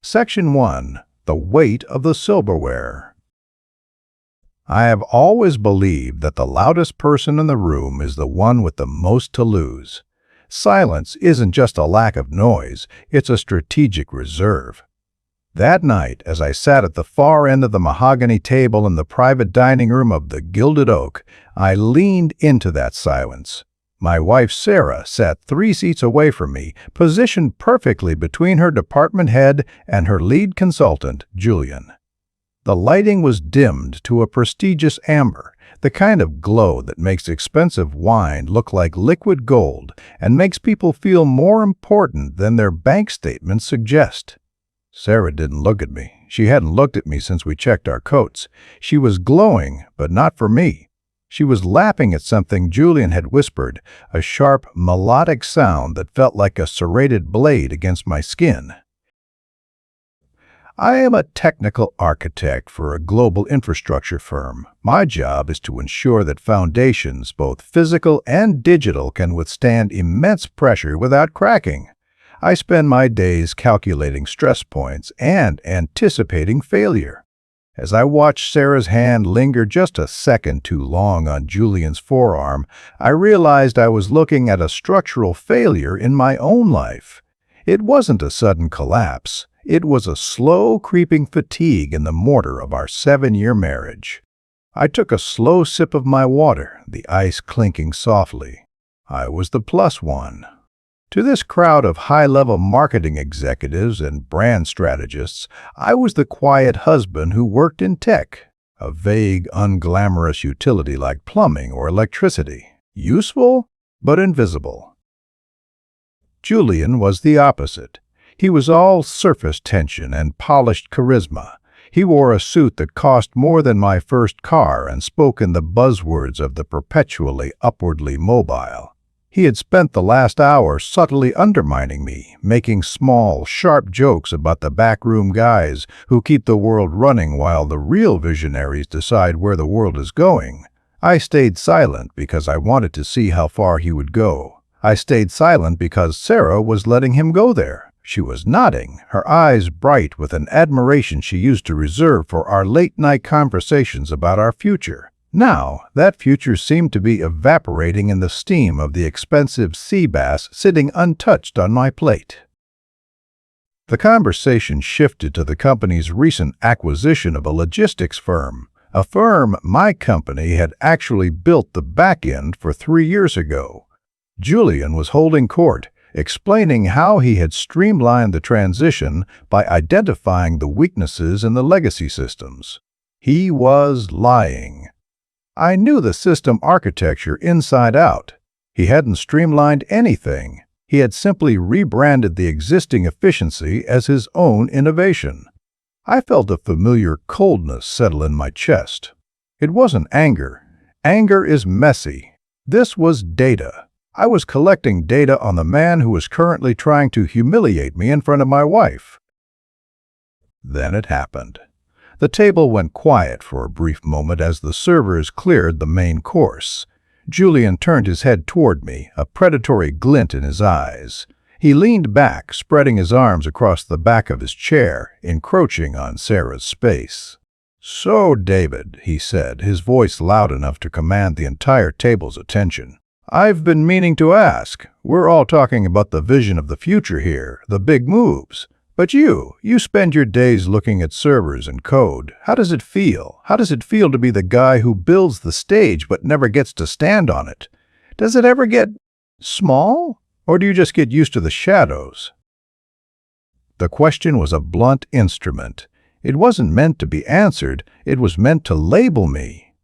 Section 1. The Weight of the Silverware. I have always believed that the loudest person in the room is the one with the most to lose. Silence isn't just a lack of noise, it's a strategic reserve. That night, as I sat at the far end of the mahogany table in the private dining room of the Gilded Oak, I leaned into that silence. My wife Sarah sat 3 seats away from me, positioned perfectly between her department head and her lead consultant, Julian. The lighting was dimmed to a prestigious amber, the kind of glow that makes expensive wine look like liquid gold and makes people feel more important than their bank statements suggest. Sarah didn't look at me. She hadn't looked at me since we checked our coats. She was glowing, but not for me. She was laughing at something Julian had whispered, a sharp, melodic sound that felt like a serrated blade against my skin. I am a technical architect for a global infrastructure firm. My job is to ensure that foundations, both physical and digital, can withstand immense pressure without cracking. I spend my days calculating stress points and anticipating failure. As I watched Sarah's hand linger just a second too long on Julian's forearm, I realized I was looking at a structural failure in my own life. It wasn't a sudden collapse. It was a slow creeping fatigue in the mortar of our 7-year marriage. I took a slow sip of my water, the ice clinking softly. I was the plus one. To this crowd of high-level marketing executives and brand strategists, I was the quiet husband who worked in tech, a vague, unglamorous utility like plumbing or electricity, useful but invisible. Julian was the opposite. He was all surface tension and polished charisma. He wore a suit that cost more than my first car and spoke in the buzzwords of the perpetually upwardly mobile. He had spent the last hour subtly undermining me, making small, sharp jokes about the backroom guys who keep the world running while the real visionaries decide where the world is going. I stayed silent because I wanted to see how far he would go. I stayed silent because Sarah was letting him go there. She was nodding, her eyes bright with an admiration she used to reserve for our late-night conversations about our future. Now, that future seemed to be evaporating in the steam of the expensive sea bass sitting untouched on my plate. The conversation shifted to the company's recent acquisition of a logistics firm, a firm my company had actually built the back end for 3 years ago. Julian was holding court, explaining how he had streamlined the transition by identifying the weaknesses in the legacy systems. He was lying. I knew the system architecture inside out. He hadn't streamlined anything. He had simply rebranded the existing efficiency as his own innovation. I felt a familiar coldness settle in my chest. It wasn't anger. Anger is messy. This was data. I was collecting data on the man who was currently trying to humiliate me in front of my wife. Then it happened. The table went quiet for a brief moment as the servers cleared the main course. Julian turned his head toward me, a predatory glint in his eyes. He leaned back, spreading his arms across the back of his chair, encroaching on Sarah's space. "So, David," he said, his voice loud enough to command the entire table's attention, "I've been meaning to ask. We're all talking about the vision of the future here, the big moves. But you spend your days looking at servers and code. How does it feel? How does it feel to be the guy who builds the stage but never gets to stand on it? Does it ever get small? Or do you just get used to the shadows?" The question was a blunt instrument. It wasn't meant to be answered. It was meant to label me.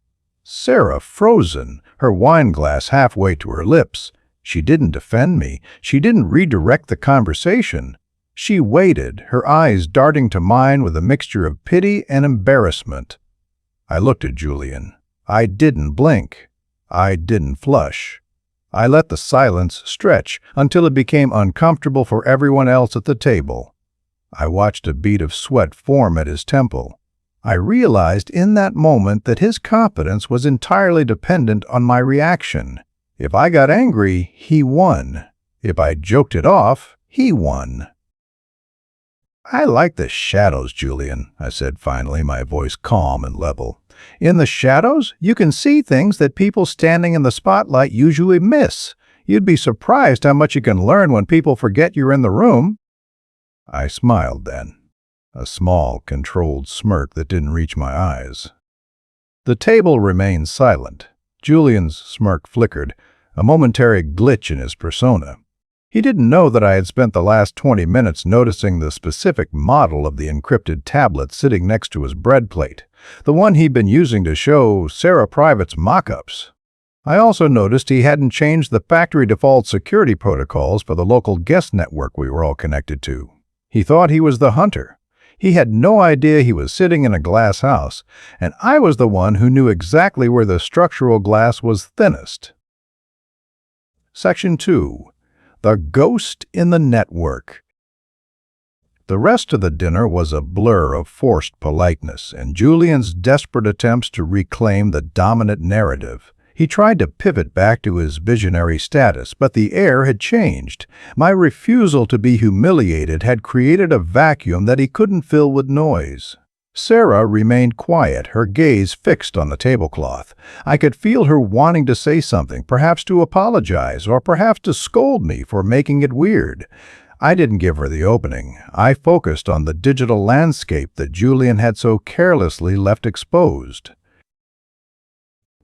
Sarah, frozen, her wine glass halfway to her lips. She didn't defend me. She didn't redirect the conversation. She waited, her eyes darting to mine with a mixture of pity and embarrassment. I looked at Julian. I didn't blink. I didn't flush. I let the silence stretch until it became uncomfortable for everyone else at the table. I watched a bead of sweat form at his temple. I realized in that moment that his confidence was entirely dependent on my reaction. If I got angry, he won. If I joked it off, he won. I like the shadows, Julian, I said finally, my voice calm and level. In the shadows, you can see things that people standing in the spotlight usually miss. You'd be surprised how much you can learn when people forget you're in the room. I smiled then, a small, controlled smirk that didn't reach my eyes. The table remained silent. Julian's smirk flickered, a momentary glitch in his persona. He didn't know that I had spent the last 20 minutes noticing the specific model of the encrypted tablet sitting next to his bread plate, the one he'd been using to show Sarah Private's mock-ups. I also noticed he hadn't changed the factory default security protocols for the local guest network we were all connected to. He thought he was the hunter. He had no idea he was sitting in a glass house, and I was the one who knew exactly where the structural glass was thinnest. Section 2. The Ghost in the Network. The rest of the dinner was a blur of forced politeness and Julian's desperate attempts to reclaim the dominant narrative. He tried to pivot back to his visionary status, but the air had changed. My refusal to be humiliated had created a vacuum that he couldn't fill with noise. Sarah remained quiet, her gaze fixed on the tablecloth. I could feel her wanting to say something, perhaps to apologize, or perhaps to scold me for making it weird. I didn't give her the opening. I focused on the digital landscape that Julian had so carelessly left exposed.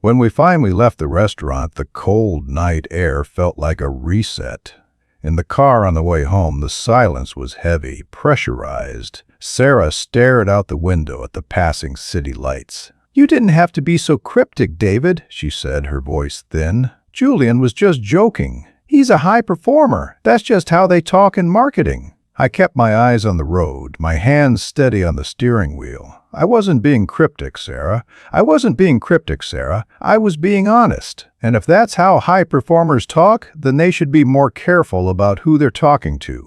When we finally left the restaurant, the cold night air felt like a reset. In the car on the way home, the silence was heavy, pressurized. Sarah stared out the window at the passing city lights. "You didn't have to be so cryptic, David," she said, her voice thin. "Julian was just joking. He's a high performer. That's just how they talk in marketing." I kept my eyes on the road, my hands steady on the steering wheel. I wasn't being cryptic, Sarah. I wasn't being cryptic, Sarah. I was being honest. And if that's how high performers talk, then they should be more careful about who they're talking to.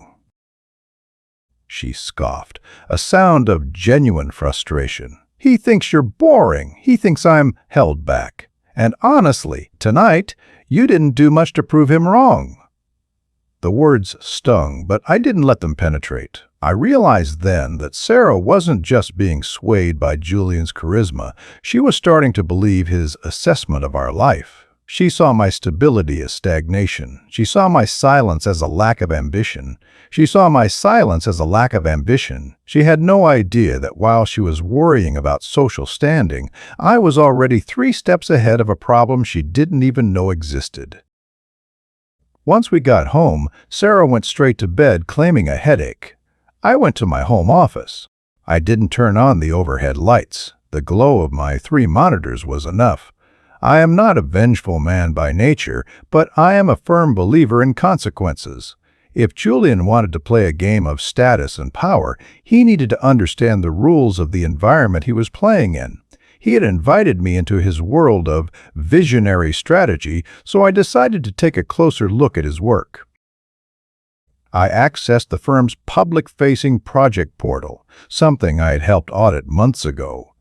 She scoffed, a sound of genuine frustration. "He thinks you're boring. He thinks I'm held back. And honestly, tonight, you didn't do much to prove him wrong." The words stung, but I didn't let them penetrate. I realized then that Sarah wasn't just being swayed by Julian's charisma. She was starting to believe his assessment of our life. She saw my stability as stagnation. She saw my silence as a lack of ambition. She had no idea that while she was worrying about social standing, I was already 3 steps ahead of a problem she didn't even know existed. Once we got home, Sarah went straight to bed claiming a headache. I went to my home office. I didn't turn on the overhead lights. The glow of my 3 monitors was enough. I am not a vengeful man by nature, but I am a firm believer in consequences. If Julian wanted to play a game of status and power, he needed to understand the rules of the environment he was playing in. He had invited me into his world of visionary strategy, so I decided to take a closer look at his work. I accessed the firm's public-facing project portal, something I had helped audit months ago.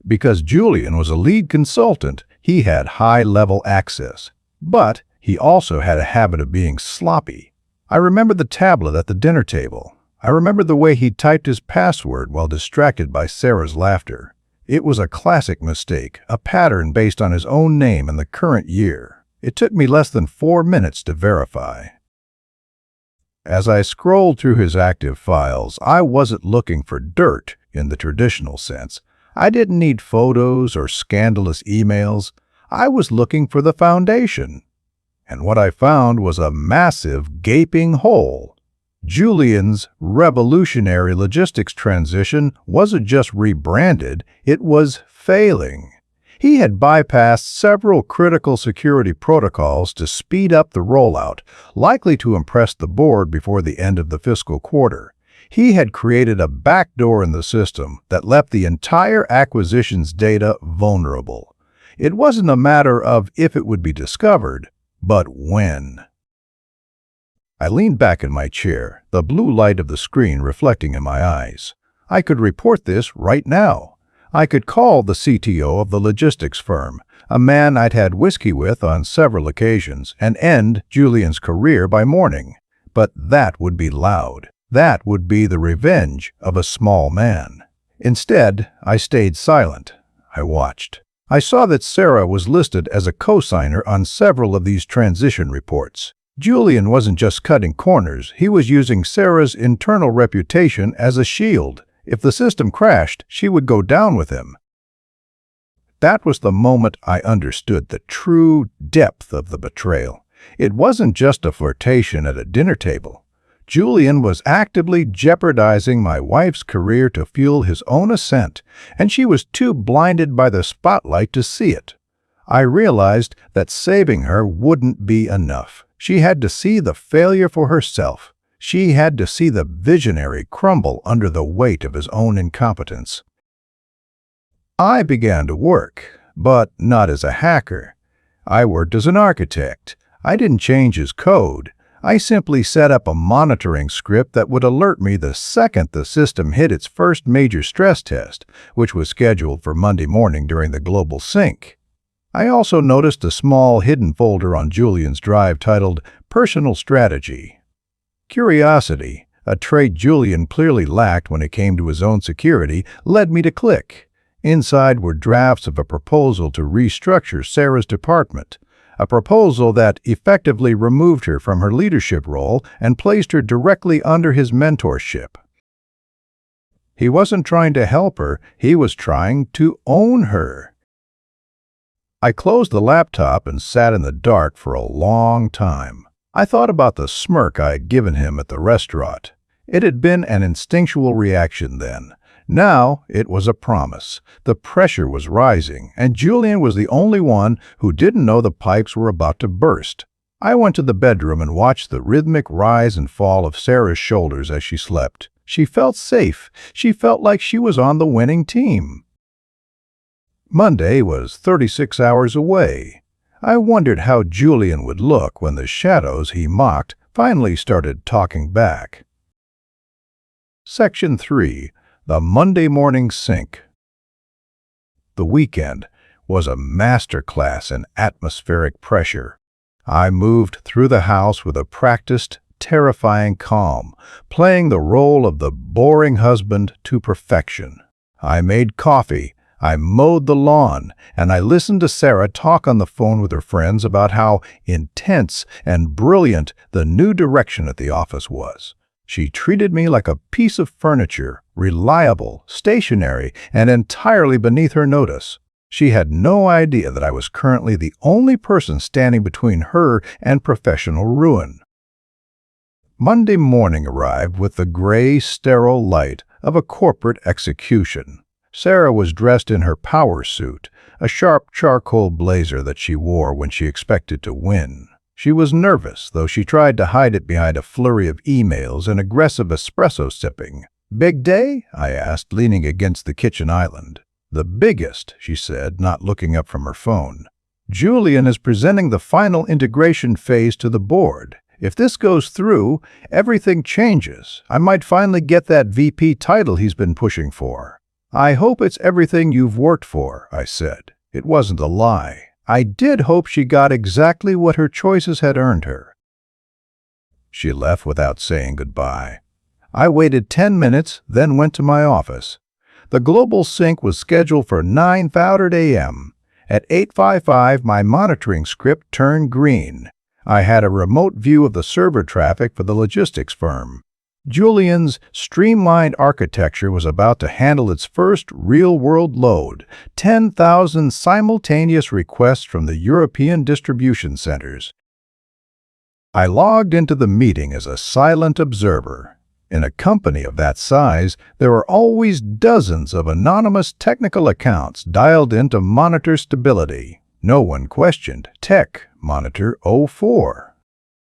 Because Julian was a lead consultant, he had high-level access. But he also had a habit of being sloppy. I remembered the tablet at the dinner table. I remembered the way he typed his password while distracted by Sarah's laughter. It was a classic mistake, a pattern based on his own name and the current year. It took me less than 4 minutes to verify. As I scrolled through his active files, I wasn't looking for dirt in the traditional sense. I didn't need photos or scandalous emails. I was looking for the foundation. And what I found was a massive, gaping hole. Julian's revolutionary logistics transition wasn't just rebranded, it was failing. He had bypassed several critical security protocols to speed up the rollout, likely to impress the board before the end of the fiscal quarter. He had created a backdoor in the system that left the entire acquisitions data vulnerable. It wasn't a matter of if it would be discovered, but when. I leaned back in my chair, the blue light of the screen reflecting in my eyes. I could report this right now. I could call the CTO of the logistics firm, a man I'd had whiskey with on several occasions, and end Julian's career by morning. But that would be loud. That would be the revenge of a small man. Instead, I stayed silent. I watched. I saw that Sarah was listed as a co-signer on several of these transition reports. Julian wasn't just cutting corners, he was using Sarah's internal reputation as a shield. If the system crashed, she would go down with him. That was the moment I understood the true depth of the betrayal. It wasn't just a flirtation at a dinner table. Julian was actively jeopardizing my wife's career to fuel his own ascent, and she was too blinded by the spotlight to see it. I realized that saving her wouldn't be enough. She had to see the failure for herself. She had to see the visionary crumble under the weight of his own incompetence. I began to work, but not as a hacker. I worked as an architect. I didn't change his code. I simply set up a monitoring script that would alert me the second the system hit its first major stress test, which was scheduled for Monday morning during the global sync. I also noticed a small hidden folder on Julian's drive titled Personal Strategy. Curiosity, a trait Julian clearly lacked when it came to his own security, led me to click. Inside were drafts of a proposal to restructure Sarah's department, a proposal that effectively removed her from her leadership role and placed her directly under his mentorship. He wasn't trying to help her, he was trying to own her. I closed the laptop and sat in the dark for a long time. I thought about the smirk I had given him at the restaurant. It had been an instinctual reaction then. Now it was a promise. The pressure was rising, and Julian was the only one who didn't know the pipes were about to burst. I went to the bedroom and watched the rhythmic rise and fall of Sarah's shoulders as she slept. She felt safe. She felt like she was on the winning team. Monday was 36 hours away. I wondered how Julian would look when the shadows he mocked finally started talking back. Section 3. The Monday Morning Sync. The weekend was a masterclass in atmospheric pressure. I moved through the house with a practiced, terrifying calm, playing the role of the boring husband to perfection. I made coffee, I mowed the lawn, and I listened to Sarah talk on the phone with her friends about how intense and brilliant the new direction at the office was. She treated me like a piece of furniture, reliable, stationary, and entirely beneath her notice. She had no idea that I was currently the only person standing between her and professional ruin. Monday morning arrived with the gray, sterile light of a corporate execution. Sarah was dressed in her power suit, a sharp charcoal blazer that she wore when she expected to win. She was nervous, though she tried to hide it behind a flurry of emails and aggressive espresso sipping. "Big day?" I asked, leaning against the kitchen island. "The biggest," she said, not looking up from her phone. "Julian is presenting the final integration phase to the board. If this goes through, everything changes. I might finally get that VP title he's been pushing for." "I hope it's everything you've worked for," I said. It wasn't a lie. I did hope she got exactly what her choices had earned her. She left without saying goodbye. I waited 10 minutes, then went to my office. The global sync was scheduled for 9:00 a.m. At 8:55, my monitoring script turned green. I had a remote view of the server traffic for the logistics firm. Julian's streamlined architecture was about to handle its first real-world load, 10,000 simultaneous requests from the European distribution centers. I logged into the meeting as a silent observer. In a company of that size, there are always dozens of anonymous technical accounts dialed in to monitor stability. No one questioned Tech Monitor 04.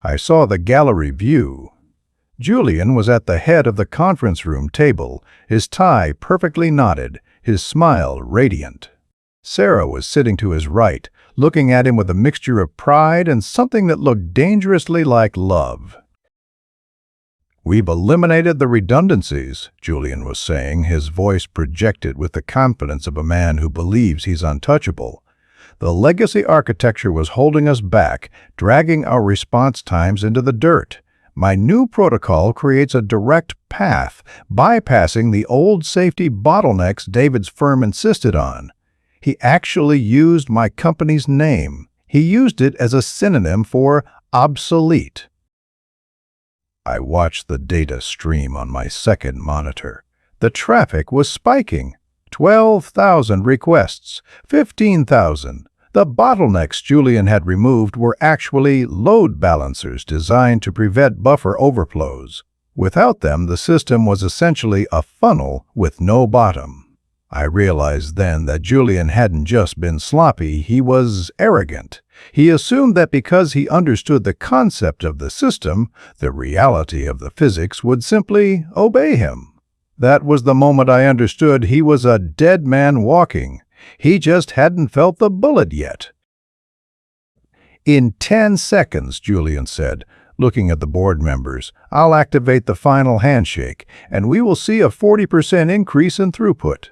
I saw the gallery view. Julian was at the head of the conference room table, his tie perfectly knotted, his smile radiant. Sarah was sitting to his right, looking at him with a mixture of pride and something that looked dangerously like love. "We've eliminated the redundancies," Julian was saying, his voice projected with the confidence of a man who believes he's untouchable. "The legacy architecture was holding us back, dragging our response times into the dirt. My new protocol creates a direct path, bypassing the old safety bottlenecks David's firm insisted on. He actually used my company's name. He used it as a synonym for obsolete. I watched the data stream on my second monitor. The traffic was spiking. 12,000 requests, 15,000. The bottlenecks Julian had removed were actually load balancers designed to prevent buffer overflows. Without them, the system was essentially a funnel with no bottom. I realized then that Julian hadn't just been sloppy, he was arrogant. He assumed that because he understood the concept of the system, the reality of the physics would simply obey him. That was the moment I understood he was a dead man walking. He just hadn't felt the bullet yet. "In 10 seconds, Julian said, looking at the board members, "I'll activate the final handshake, and we will see a 40% increase in throughput."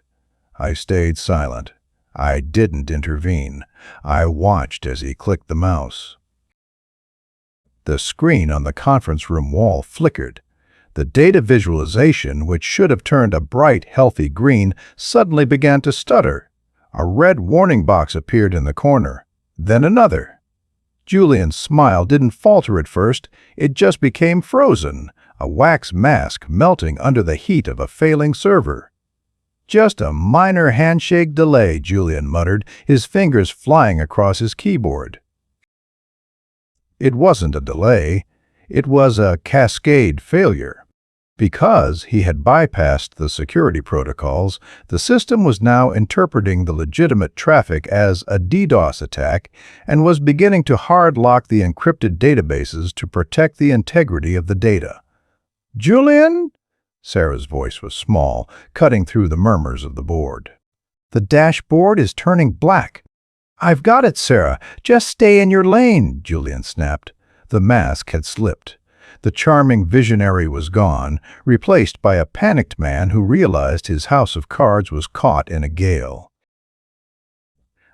I stayed silent. I didn't intervene. I watched as he clicked the mouse. The screen on the conference room wall flickered. The data visualization, which should have turned a bright, healthy green, suddenly began to stutter. A red warning box appeared in the corner. Then another. Julian's smile didn't falter at first. It just became frozen, a wax mask melting under the heat of a failing server. "Just a minor handshake delay," Julian muttered, his fingers flying across his keyboard. It wasn't a delay. It was a cascade failure. Because he had bypassed the security protocols, the system was now interpreting the legitimate traffic as a DDoS attack and was beginning to hard-lock the encrypted databases to protect the integrity of the data. "Julian?" Sarah's voice was small, cutting through the murmurs of the board. "The dashboard is turning black." "I've got it, Sarah. Just stay in your lane," Julian snapped. The mask had slipped. The charming visionary was gone, replaced by a panicked man who realized his house of cards was caught in a gale.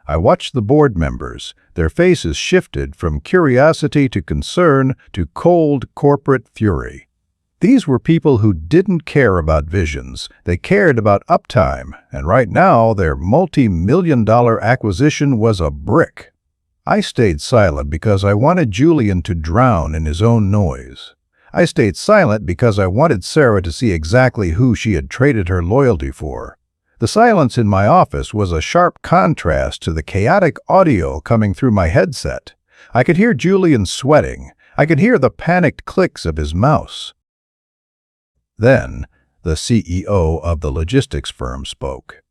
I watched the board members. Their faces shifted from curiosity to concern to cold corporate fury. These were people who didn't care about visions. They cared about uptime, and right now their multi-million-dollar acquisition was a brick. I stayed silent because I wanted Julian to drown in his own noise. I stayed silent because I wanted Sarah to see exactly who she had traded her loyalty for. The silence in my office was a sharp contrast to the chaotic audio coming through my headset. I could hear Julian sweating. I could hear the panicked clicks of his mouse. Then, the CEO of the logistics firm spoke.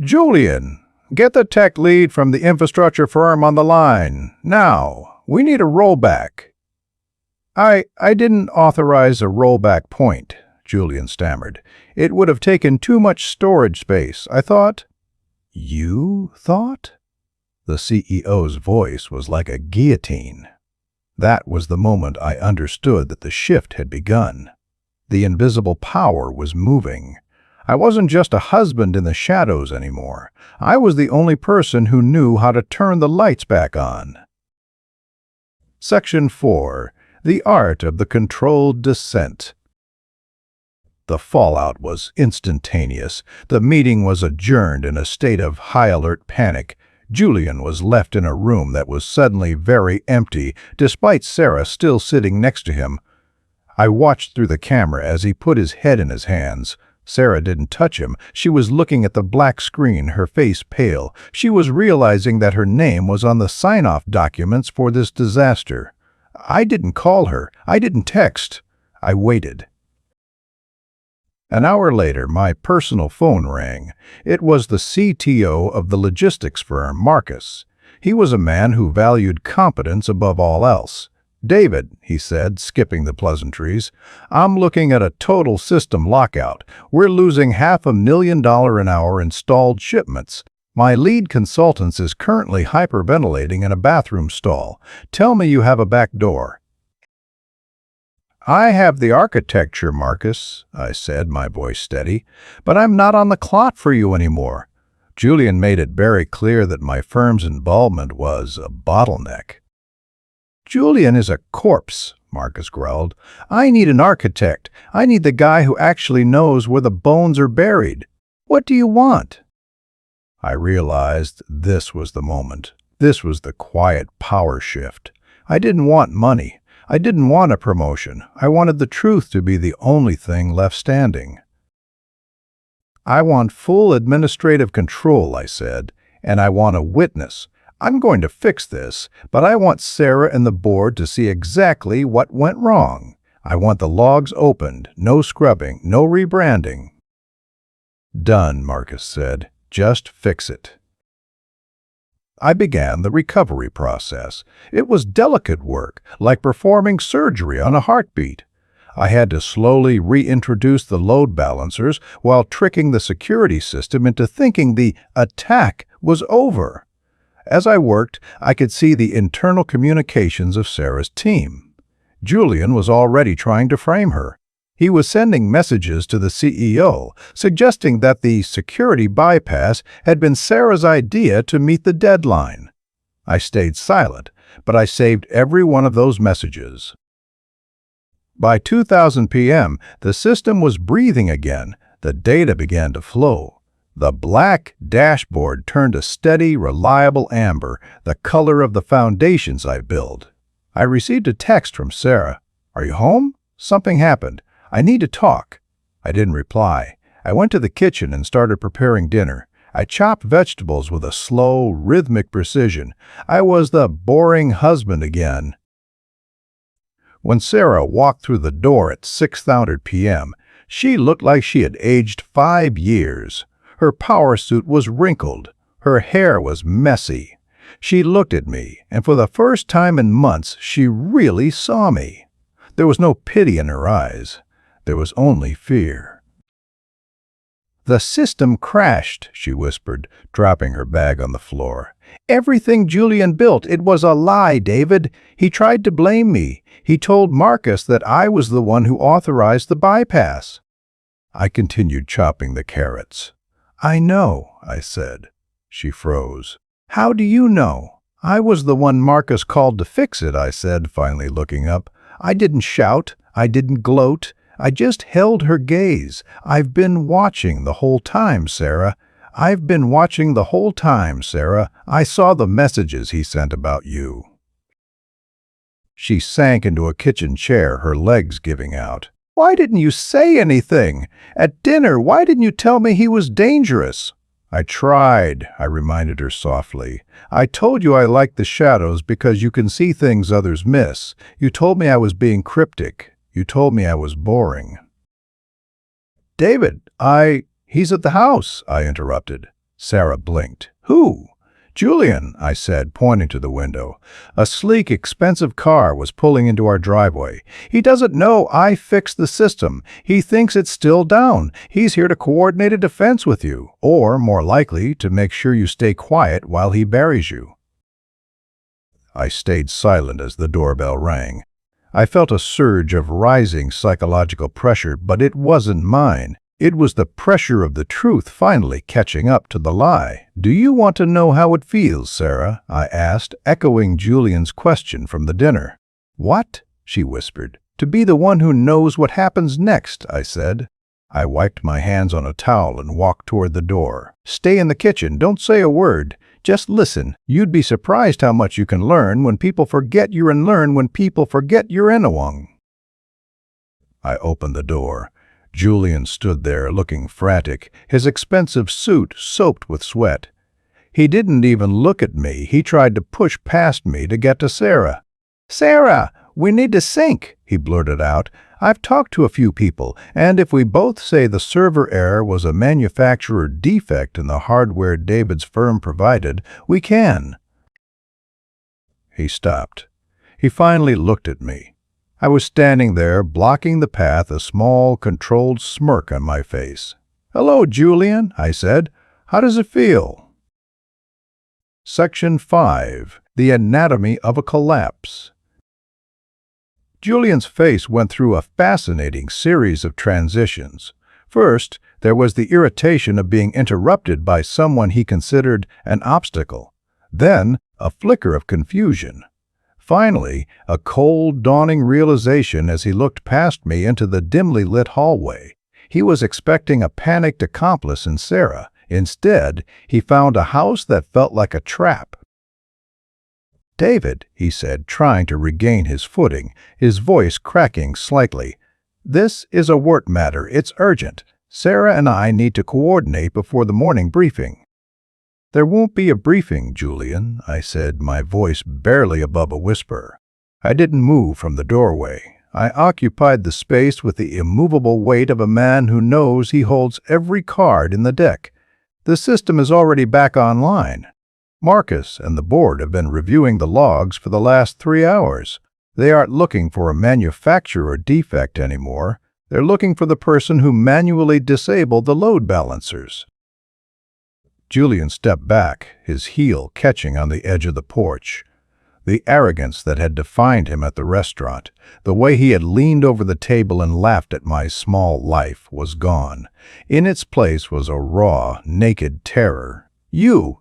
"Julian, get the tech lead from the infrastructure firm on the line. Now, we need a rollback." I didn't authorize a rollback point," Julian stammered. "It would have taken too much storage space, I thought." "You thought?" The CEO's voice was like a guillotine. That was the moment I understood that the shift had begun. The invisible power was moving. I wasn't just a husband in the shadows anymore. I was the only person who knew how to turn the lights back on. Section 4. The Art of the Controlled Descent. The fallout was instantaneous. The meeting was adjourned in a state of high-alert panic. Julian was left in a room that was suddenly very empty, despite Sarah still sitting next to him. I watched through the camera as he put his head in his hands. Sarah didn't touch him. She was looking at the black screen, her face pale. She was realizing that her name was on the sign-off documents for this disaster. I didn't call her. I didn't text. I waited. An hour later, my personal phone rang. It was the CTO of the logistics firm, Marcus. He was a man who valued competence above all else. "David," he said, skipping the pleasantries, "I'm looking at a total system lockout. We're losing $500,000 an hour installed shipments. My lead consultant is currently hyperventilating in a bathroom stall. Tell me you have a back door." "I have the architecture, Marcus," I said, my voice steady, "but I'm not on the clock for you anymore." Julian made it very clear that my firm's involvement was a bottleneck. Julian is a corpse, Marcus growled. I need an architect. I need the guy who actually knows where the bones are buried. What do you want? I realized this was the moment. This was the quiet power shift. I didn't want money. I didn't want a promotion. I wanted the truth to be the only thing left standing. I want full administrative control, I said, and I want a witness. I'm going to fix this, but I want Sarah and the board to see exactly what went wrong. I want the logs opened, no scrubbing, no rebranding. Done, Marcus said. Just fix it. I began the recovery process. It was delicate work, like performing surgery on a heartbeat. I had to slowly reintroduce the load balancers while tricking the security system into thinking the attack was over. As I worked, I could see the internal communications of Sarah's team. Julian was already trying to frame her. He was sending messages to the CEO, suggesting that the security bypass had been Sarah's idea to meet the deadline. I stayed silent, but I saved every one of those messages. By 2000 p.m., the system was breathing again. The data began to flow. The black dashboard turned a steady, reliable amber, the color of the foundations I built. I received a text from Sarah. "Are you home? Something happened. I need to talk." I didn't reply. I went to the kitchen and started preparing dinner. I chopped vegetables with a slow, rhythmic precision. I was the boring husband again. When Sarah walked through the door at 6:00 p.m., she looked like she had aged 5 years. Her power suit was wrinkled. Her hair was messy. She looked at me, and for the first time in months, she really saw me. There was no pity in her eyes. There was only fear. "The system crashed," she whispered, dropping her bag on the floor. "Everything Julian built, it was a lie, David. He tried to blame me. He told Marcus that I was the one who authorized the bypass." I continued chopping the carrots. "I know," I said. She froze. "How do you know?" "I was the one Marcus called to fix it," I said, finally looking up. I didn't shout. I didn't gloat. I just held her gaze. "I've been watching the whole time, Sarah. I've been watching the whole time, Sarah. I saw the messages he sent about you." She sank into a kitchen chair, her legs giving out. "Why didn't you say anything? At dinner, why didn't you tell me he was dangerous?" "I tried," I reminded her softly. "I told you I liked the shadows because you can see things others miss. You told me I was being cryptic. You told me I was boring." "David, he's at the house," I interrupted. Sarah blinked. "Who?" "Julian," I said, pointing to the window. A sleek, expensive car was pulling into our driveway. "He doesn't know I fixed the system. He thinks it's still down. He's here to coordinate a defense with you, or, more likely, to make sure you stay quiet while he buries you." I stayed silent as the doorbell rang. I felt a surge of rising psychological pressure, but it wasn't mine. It was the pressure of the truth finally catching up to the lie. "Do you want to know how it feels, Sarah?" I asked, echoing Julian's question from the dinner. "What?" she whispered. "To be the one who knows what happens next," I said. I wiped my hands on a towel and walked toward the door. "Stay in the kitchen. Don't say a word. Just listen. You'd be surprised how much you can learn when people forget you're in learn when people forget you're in a one." I opened the door. Julian stood there looking frantic, his expensive suit soaked with sweat. He didn't even look at me. He tried to push past me to get to Sarah. "Sarah, we need to sync," he blurted out. "I've talked to a few people, and if we both say the server error was a manufacturer defect in the hardware David's firm provided, we can." He stopped. He finally looked at me. I was standing there, blocking the path, a small, controlled smirk on my face. "Hello, Julian," I said. "How does it feel?" Section 5. The Anatomy of a Collapse. Julian's face went through a fascinating series of transitions. First, there was the irritation of being interrupted by someone he considered an obstacle. Then, a flicker of confusion. Finally, a cold, dawning realization as he looked past me into the dimly lit hallway. He was expecting a panicked accomplice in Sarah. Instead, he found a house that felt like a trap. "David," he said, trying to regain his footing, his voice cracking slightly. "This is a work matter. It's urgent. Sarah and I need to coordinate before the morning briefing." "There won't be a briefing, Julian," I said, my voice barely above a whisper. I didn't move from the doorway. I occupied the space with the immovable weight of a man who knows he holds every card in the deck. The system is already back online. Marcus and the board have been reviewing the logs for the last 3 hours. They aren't looking for a manufacturer defect anymore. They're looking for the person who manually disabled the load balancers. Julian stepped back, his heel catching on the edge of the porch. The arrogance that had defined him at the restaurant, the way he had leaned over the table and laughed at my small life, was gone. In its place was a raw, naked terror. You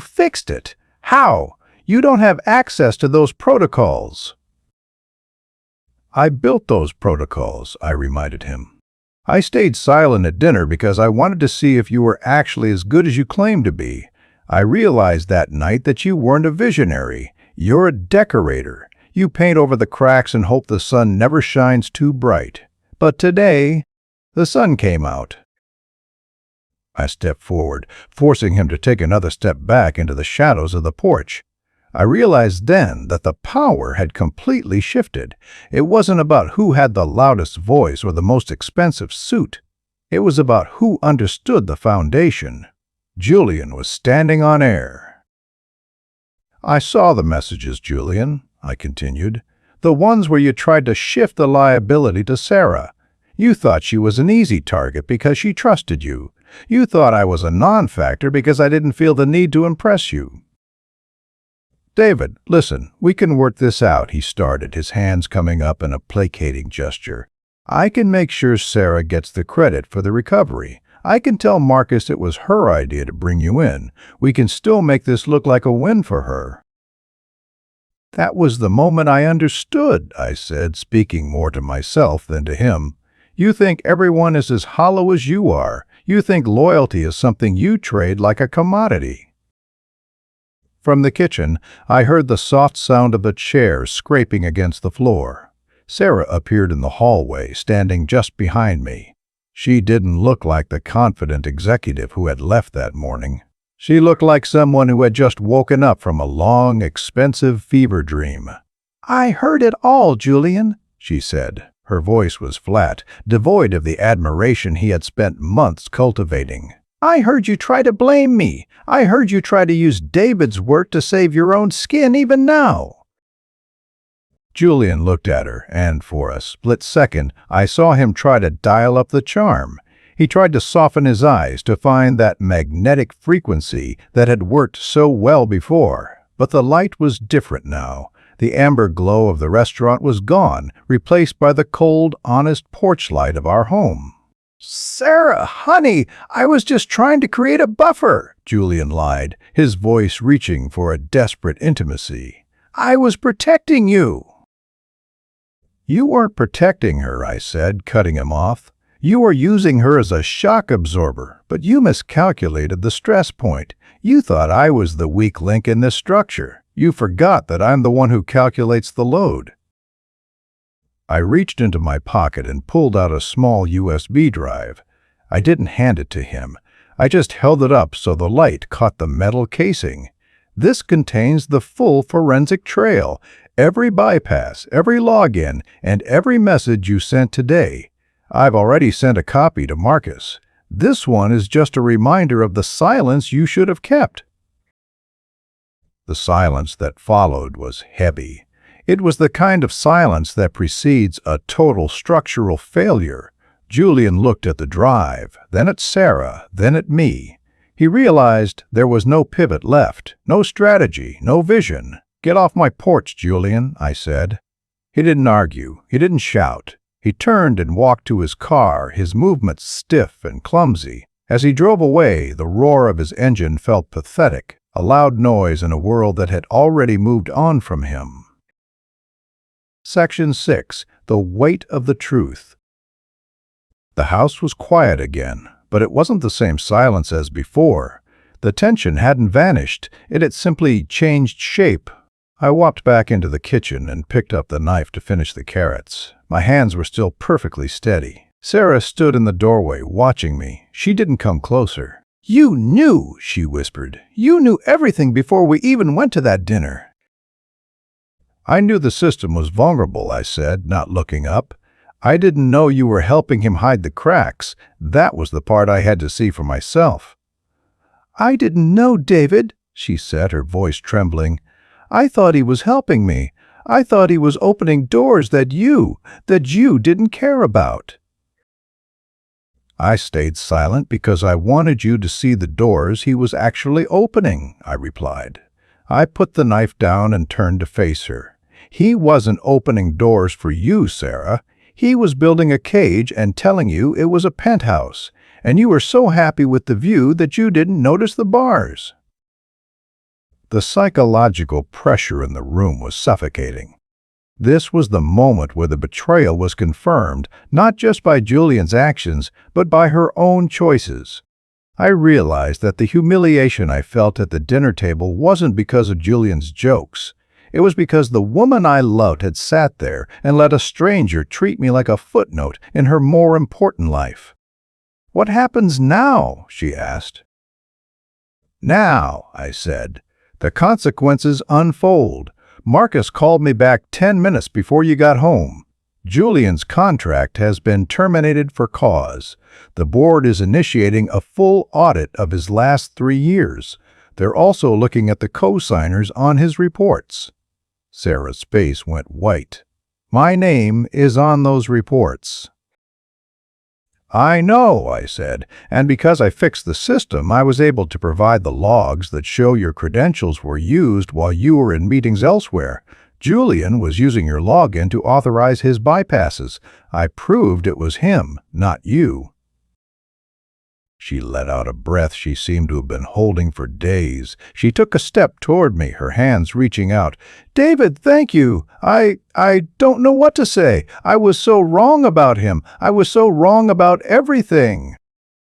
fixed it. How? You don't have access to those protocols." "I built those protocols," I reminded him. "I stayed silent at dinner because I wanted to see if you were actually as good as you claimed to be. I realized that night that you weren't a visionary. You're a decorator. You paint over the cracks and hope the sun never shines too bright. But today, the sun came out." I stepped forward, forcing him to take another step back into the shadows of the porch. I realized then that the power had completely shifted. It wasn't about who had the loudest voice or the most expensive suit. It was about who understood the foundation. Julian was standing on air. "I saw the messages, Julian," I continued. "The ones where you tried to shift the liability to Sarah. You thought she was an easy target because she trusted you. You thought I was a non-factor because I didn't feel the need to impress you." "David, listen, we can work this out," he started, his hands coming up in a placating gesture. "I can make sure Sarah gets the credit for the recovery. I can tell Marcus it was her idea to bring you in. We can still make this look like a win for her." "That was the moment I understood," I said, speaking more to myself than to him. "You think everyone is as hollow as you are. You think loyalty is something you trade like a commodity." From the kitchen, I heard the soft sound of a chair scraping against the floor. Sarah appeared in the hallway, standing just behind me. She didn't look like the confident executive who had left that morning. She looked like someone who had just woken up from a long, expensive fever dream. "I heard it all, Julian," she said. Her voice was flat, devoid of the admiration he had spent months cultivating. "I heard you try to blame me. I heard you try to use David's work to save your own skin even now." Julian looked at her, and for a split second, I saw him try to dial up the charm. He tried to soften his eyes to find that magnetic frequency that had worked so well before. But the light was different now. The amber glow of the restaurant was gone, replaced by the cold, honest porch light of our home. "Sarah, honey, I was just trying to create a buffer," Julian lied, his voice reaching for a desperate intimacy. "I was protecting you." "You weren't protecting her," I said, cutting him off. "You were using her as a shock absorber, but you miscalculated the stress point. You thought I was the weak link in this structure. You forgot that I'm the one who calculates the load." I reached into my pocket and pulled out a small USB drive. I didn't hand it to him. I just held it up so the light caught the metal casing. "This contains the full forensic trail, every bypass, every login, and every message you sent today. I've already sent a copy to Marcus. This one is just a reminder of the silence you should have kept." The silence that followed was heavy. It was the kind of silence that precedes a total structural failure. Julian looked at the drive, then at Sarah, then at me. He realized there was no pivot left, no strategy, no vision. "Get off my porch, Julian," I said. He didn't argue. He didn't shout. He turned and walked to his car, his movements stiff and clumsy. As he drove away, the roar of his engine felt pathetic, a loud noise in a world that had already moved on from him. Section 6. The Weight of the Truth. The house was quiet again, but it wasn't the same silence as before. The tension hadn't vanished, it had simply changed shape. I walked back into the kitchen and picked up the knife to finish the carrots. My hands were still perfectly steady. Sarah stood in the doorway, watching me. She didn't come closer. "You knew," she whispered. "You knew everything before we even went to that dinner." "I knew the system was vulnerable," I said, not looking up. "I didn't know you were helping him hide the cracks. That was the part I had to see for myself." "I didn't know, David," she said, her voice trembling. "I thought he was helping me. I thought he was opening doors that you didn't care about." "I stayed silent because I wanted you to see the doors he was actually opening," I replied. I put the knife down and turned to face her. "He wasn't opening doors for you, Sarah. He was building a cage and telling you it was a penthouse, and you were so happy with the view that you didn't notice the bars." The psychological pressure in the room was suffocating. This was the moment where the betrayal was confirmed, not just by Julian's actions, but by her own choices. I realized that the humiliation I felt at the dinner table wasn't because of Julian's jokes. It was because the woman I loved had sat there and let a stranger treat me like a footnote in her more important life. "What happens now?" she asked. "Now," I said, "the consequences unfold. Marcus called me back 10 minutes before you got home. Julian's contract has been terminated for cause. The board is initiating a full audit of his last 3 years. They're also looking at the co-signers on his reports." Sarah's face went white. "My name is on those reports." "I know," I said, "and because I fixed the system, I was able to provide the logs that show your credentials were used while you were in meetings elsewhere. Julian was using your login to authorize his bypasses. I proved it was him, not you." She let out a breath she seemed to have been holding for days. She took a step toward me, her hands reaching out. "David, thank you. I don't know what to say. I was so wrong about him. I was so wrong about everything."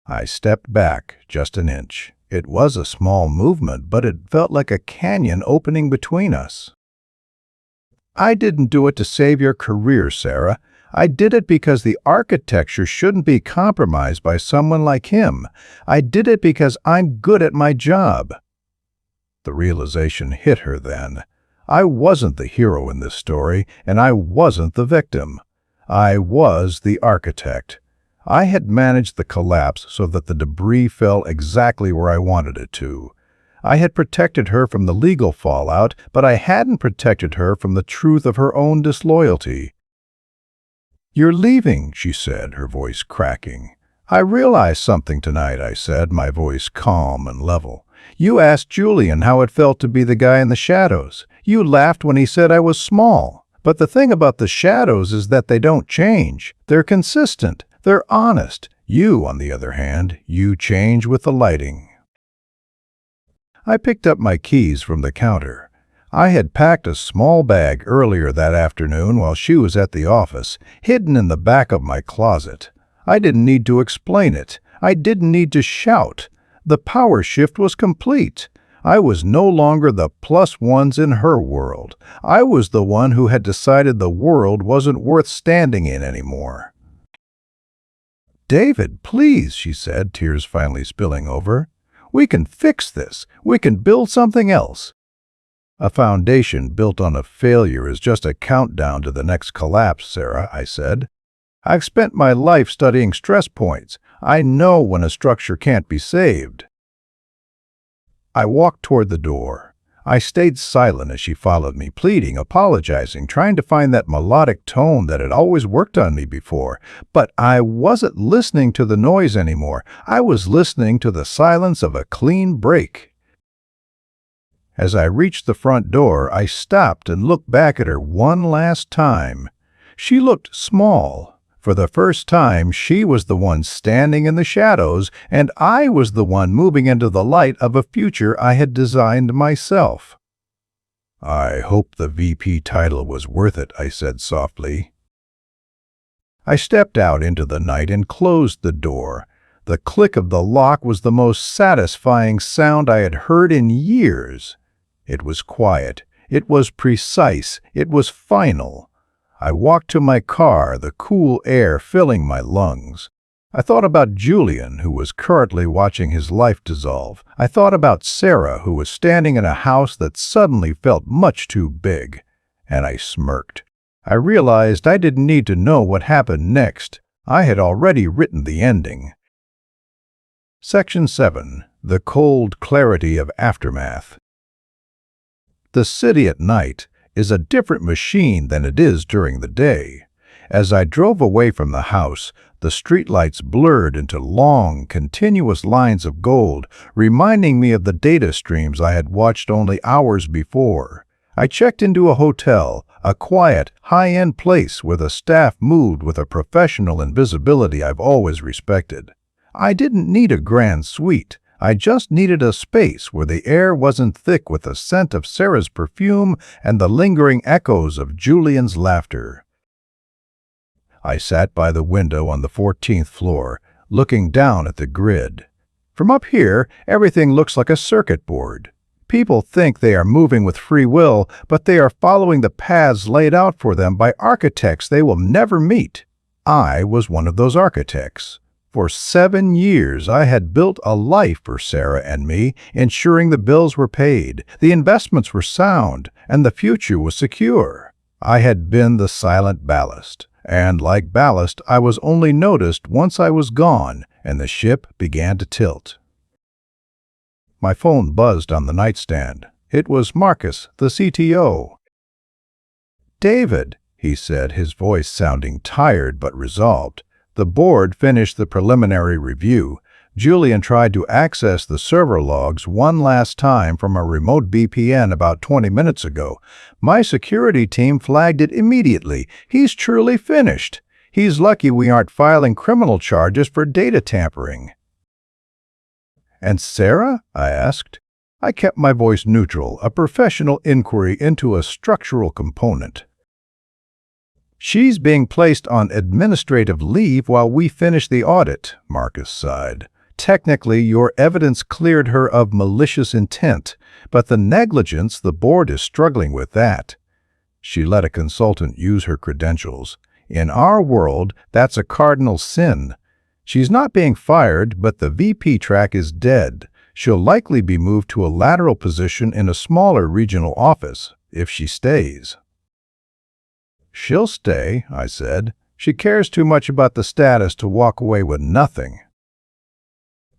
I stepped back just an inch. It was a small movement, but it felt like a canyon opening between us. "I didn't do it to save your career, Sarah. I did it because the architecture shouldn't be compromised by someone like him. I did it because I'm good at my job." The realization hit her then. I wasn't the hero in this story, and I wasn't the victim. I was the architect. I had managed the collapse so that the debris fell exactly where I wanted it to. I had protected her from the legal fallout, but I hadn't protected her from the truth of her own disloyalty. "You're leaving," she said, her voice cracking. "I realized something tonight," I said, my voice calm and level. "You asked Julian how it felt to be the guy in the shadows. You laughed when he said I was small. But the thing about the shadows is that they don't change. They're consistent. They're honest. You, on the other hand, you change with the lighting." I picked up my keys from the counter. I had packed a small bag earlier that afternoon while she was at the office, hidden in the back of my closet. I didn't need to explain it. I didn't need to shout. The power shift was complete. I was no longer the plus ones in her world. I was the one who had decided the world wasn't worth standing in anymore. "David, please," she said, tears finally spilling over. "We can fix this. We can build something else." "A foundation built on a failure is just a countdown to the next collapse, Sarah," I said. "I've spent my life studying stress points. I know when a structure can't be saved." I walked toward the door. I stayed silent as she followed me, pleading, apologizing, trying to find that melodic tone that had always worked on me before. But I wasn't listening to the noise anymore. I was listening to the silence of a clean break. As I reached the front door, I stopped and looked back at her one last time. She looked small. For the first time, she was the one standing in the shadows, and I was the one moving into the light of a future I had designed myself. I hope the VP title was worth it, I said softly. I stepped out into the night and closed the door. The click of the lock was the most satisfying sound I had heard in years. It was quiet. It was precise. It was final. I walked to my car, the cool air filling my lungs. I thought about Julian, who was currently watching his life dissolve. I thought about Sarah, who was standing in a house that suddenly felt much too big. And I smirked. I realized I didn't need to know what happened next. I had already written the ending. Section 7. The Cold Clarity of Aftermath. The city at night is a different machine than it is during the day. As I drove away from the house, the streetlights blurred into long, continuous lines of gold, reminding me of the data streams I had watched only hours before. I checked into a hotel, a quiet, high-end place where the staff moved with a professional invisibility I've always respected. I didn't need a grand suite. I just needed a space where the air wasn't thick with the scent of Sarah's perfume and the lingering echoes of Julian's laughter. I sat by the window on the 14th floor, looking down at the grid. From up here, everything looks like a circuit board. People think they are moving with free will, but they are following the paths laid out for them by architects they will never meet. I was one of those architects. For 7 years, I had built a life for Sarah and me, ensuring the bills were paid, the investments were sound, and the future was secure. I had been the silent ballast, and like ballast, I was only noticed once I was gone and the ship began to tilt. My phone buzzed on the nightstand. It was Marcus, the CTO. "David," he said, his voice sounding tired but resolved. The board finished the preliminary review. Julian tried to access the server logs one last time from a remote VPN about 20 minutes ago. My security team flagged it immediately. He's truly finished. He's lucky we aren't filing criminal charges for data tampering. "And Sarah?" I asked. I kept my voice neutral, a professional inquiry into a structural component. "She's being placed on administrative leave while we finish the audit," Marcus sighed. "Technically, your evidence cleared her of malicious intent, but the negligence, the board is struggling with that." She let a consultant use her credentials. In our world, that's a cardinal sin. She's not being fired, but the VP track is dead. She'll likely be moved to a lateral position in a smaller regional office, if she stays. "She'll stay," I said. "She cares too much about the status to walk away with nothing."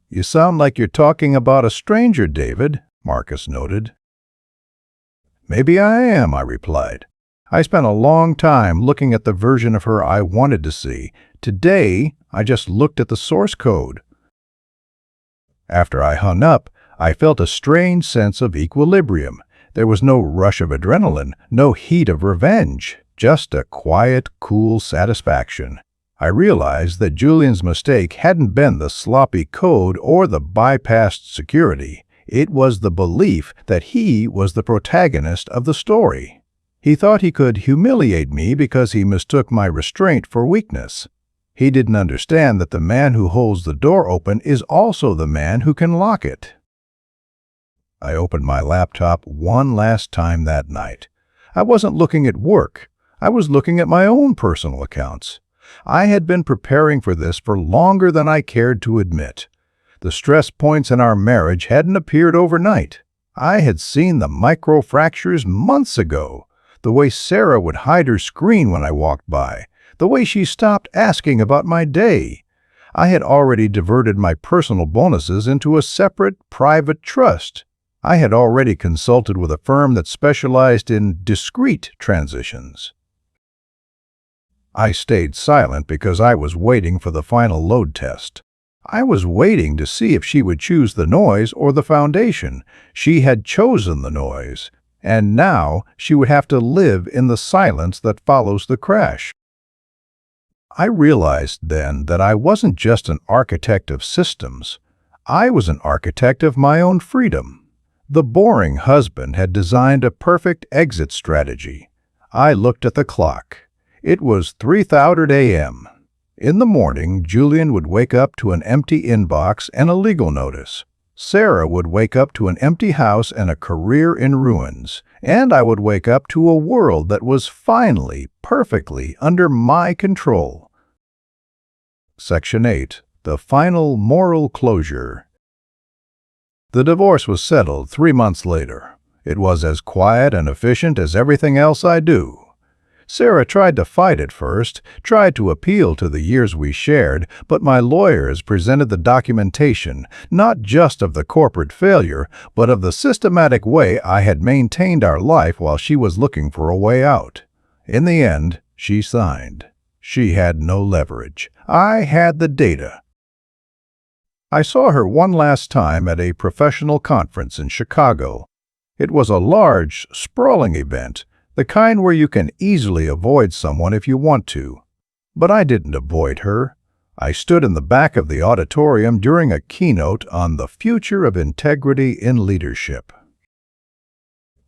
"You sound like you're talking about a stranger, David," Marcus noted. "Maybe I am," I replied. "I spent a long time looking at the version of her I wanted to see. Today, I just looked at the source code." After I hung up, I felt a strange sense of equilibrium. There was no rush of adrenaline, no heat of revenge. Just a quiet, cool satisfaction. I realized that Julian's mistake hadn't been the sloppy code or the bypassed security. It was the belief that he was the protagonist of the story. He thought he could humiliate me because he mistook my restraint for weakness. He didn't understand that the man who holds the door open is also the man who can lock it. I opened my laptop one last time that night. I wasn't looking at work. I was looking at my own personal accounts. I had been preparing for this for longer than I cared to admit. The stress points in our marriage hadn't appeared overnight. I had seen the micro-fractures months ago. The way Sarah would hide her screen when I walked by. The way she stopped asking about my day. I had already diverted my personal bonuses into a separate, private trust. I had already consulted with a firm that specialized in discrete transitions. I stayed silent because I was waiting for the final load test. I was waiting to see if she would choose the noise or the foundation. She had chosen the noise, and now she would have to live in the silence that follows the crash. I realized then that I wasn't just an architect of systems. I was an architect of my own freedom. The boring husband had designed a perfect exit strategy. I looked at the clock. It was 3:30 a.m. In the morning, Julian would wake up to an empty inbox and a legal notice. Sarah would wake up to an empty house and a career in ruins. And I would wake up to a world that was finally, perfectly under my control. Section 8. The Final Moral Closure. The divorce was settled 3 months later. It was as quiet and efficient as everything else I do. Sarah tried to fight at first, tried to appeal to the years we shared, but my lawyers presented the documentation, not just of the corporate failure, but of the systematic way I had maintained our life while she was looking for a way out. In the end, she signed. She had no leverage. I had the data. I saw her one last time at a professional conference in Chicago. It was a large, sprawling event, the kind where you can easily avoid someone if you want to. But I didn't avoid her. I stood in the back of the auditorium during a keynote on the future of integrity in leadership.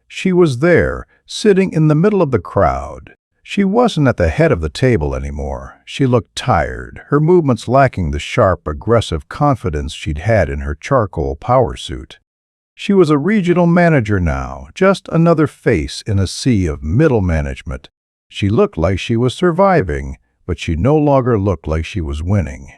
She was there, sitting in the middle of the crowd. She wasn't at the head of the table anymore. She looked tired, her movements lacking the sharp, aggressive confidence she'd had in her charcoal power suit. She was a regional manager now, just another face in a sea of middle management. She looked like she was surviving, but she no longer looked like she was winning.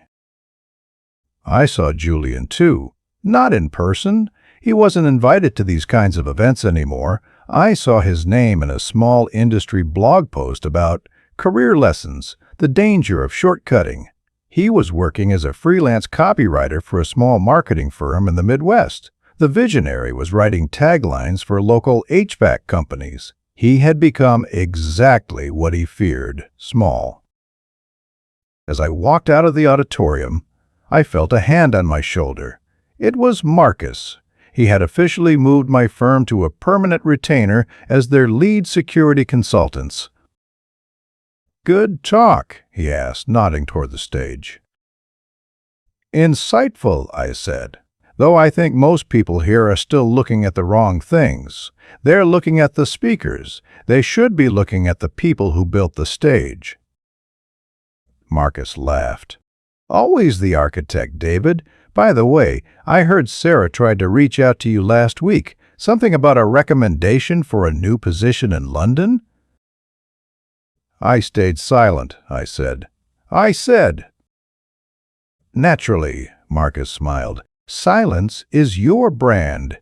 I saw Julian too, not in person. He wasn't invited to these kinds of events anymore. I saw his name in a small industry blog post about career lessons, the danger of shortcutting. He was working as a freelance copywriter for a small marketing firm in the Midwest. The visionary was writing taglines for local HVAC companies. He had become exactly what he feared, small. As I walked out of the auditorium, I felt a hand on my shoulder. It was Marcus. He had officially moved my firm to a permanent retainer as their lead security consultants. "Good talk," he asked, nodding toward the stage. "Insightful," I said. Though I think most people here are still looking at the wrong things. They're looking at the speakers. They should be looking at the people who built the stage. Marcus laughed. "Always the architect, David. By the way, I heard Sarah tried to reach out to you last week. Something about a recommendation for a new position in London?" I stayed silent, I said. "Naturally," Marcus smiled. "Silence is your brand."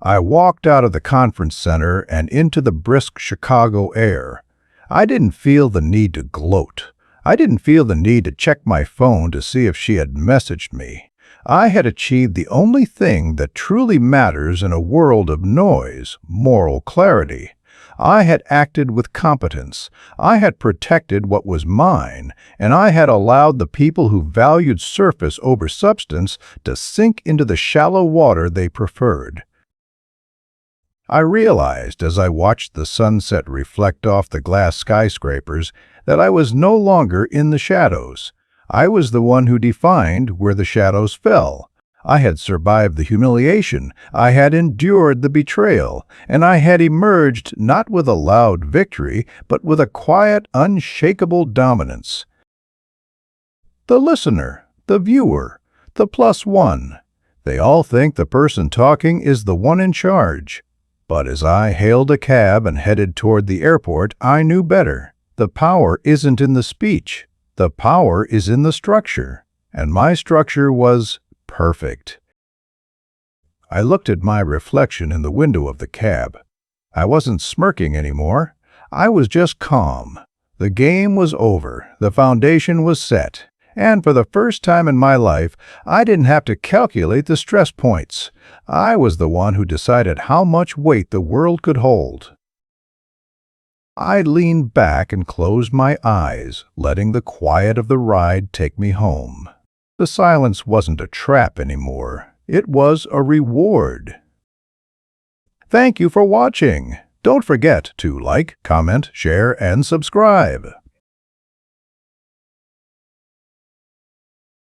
I walked out of the conference center and into the brisk Chicago air. I didn't feel the need to gloat. I didn't feel the need to check my phone to see if she had messaged me. I had achieved the only thing that truly matters in a world of noise, moral clarity. I had acted with competence. I had protected what was mine, and I had allowed the people who valued surface over substance to sink into the shallow water they preferred. I realized as I watched the sunset reflect off the glass skyscrapers that I was no longer in the shadows. I was the one who defined where the shadows fell. I had survived the humiliation, I had endured the betrayal, and I had emerged not with a loud victory, but with a quiet, unshakable dominance. The listener, the viewer, the +1, they all think the person talking is the one in charge. But as I hailed a cab and headed toward the airport, I knew better. The power isn't in the speech. The power is in the structure. And my structure was perfect. I looked at my reflection in the window of the cab. I wasn't smirking anymore. I was just calm. The game was over. The foundation was set. And for the first time in my life, I didn't have to calculate the stress points. I was the one who decided how much weight the world could hold. I leaned back and closed my eyes, letting the quiet of the ride take me home. The silence wasn't a trap anymore. It was a reward. Thank you for watching. Don't forget to like, comment, share, and subscribe.